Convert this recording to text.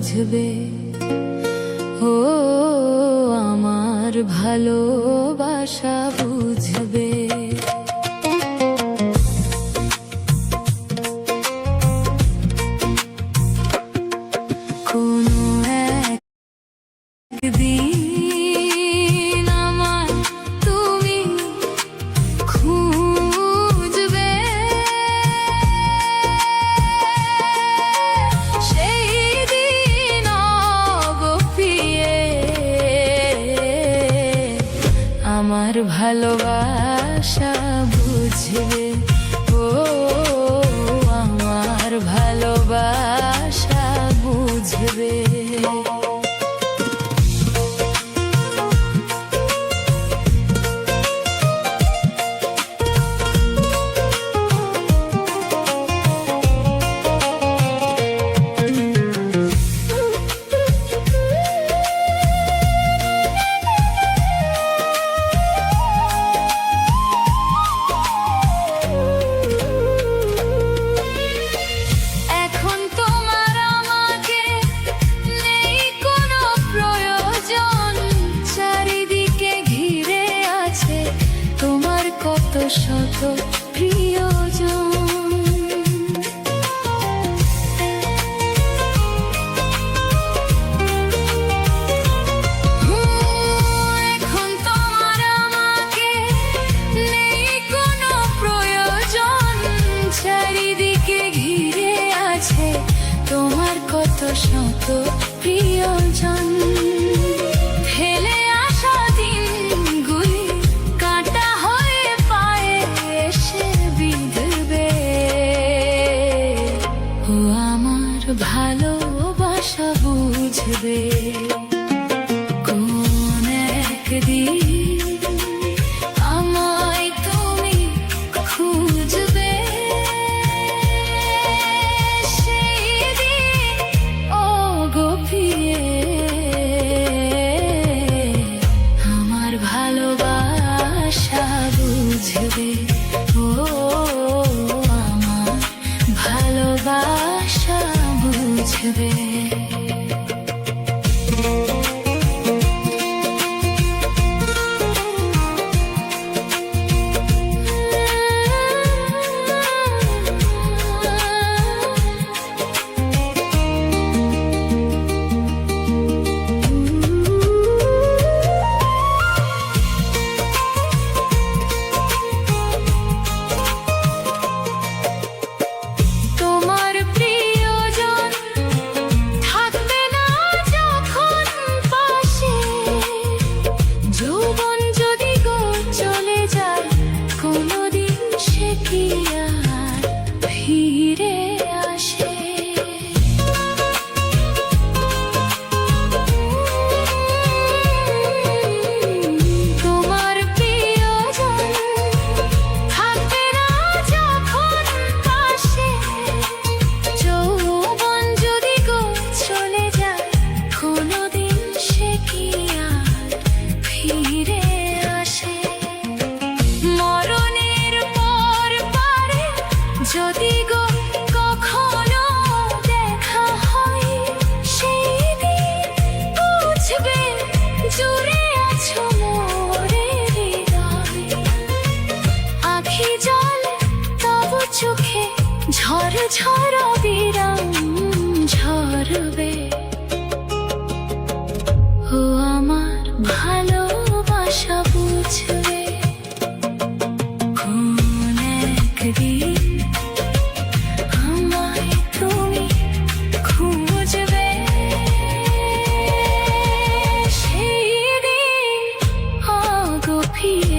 বুঝবে, ও আমার ভালোবাসা বুঝবে। কোনো একদিন আমায় তুমি খুঁজবে, সেই দিন অগপিয়ে আমার ভালোবাসা বুঝবে, ও আমার ভালোবাসা বুঝবে। কত শত প্রিয়জন, এখন তোমার আমাকে নেই কোনো প্রয়োজন, চারিদিকে ঘিরে আছে তোমার কত শত প্রিয়জন। ফেলে আসা দিনগুলি কাটা হয়ে পায়ে এসে বিঁধবে, ও আমার ভালোবাসা বুঝবে। কোন একদিন আমায় তুমি খুঁজবে, সেই দিন অগপিয়ে আমার ভালোবাসা বুঝবে, ও আমার ভালোবাসা বুঝবে। তোমার প্রিয়জন থাকবে না যখন পাশে, যৌবন যদি গো চলে যায় কোনদিন সে কি আর ফিরে আসে। তোমার প্রিয়জন থাকবে না যখন পাশে, যৌবন যদি গো চলে যায় কোনদিন সে কি আর ফিরে আসে। মরণের পর পারে যদি গো কখনো দেখা হয়, সেই দিন বুঝবে জুড়ে আছো মোরে হৃদয়। আখি জলে তব চোখে ঝড় ঝড় বিরাম ঝরবে, ও আমার ভালোবাসা বুঝবে। কোন একদিন আমায় তুমি খুঁজবে, সেই দিন অগভীর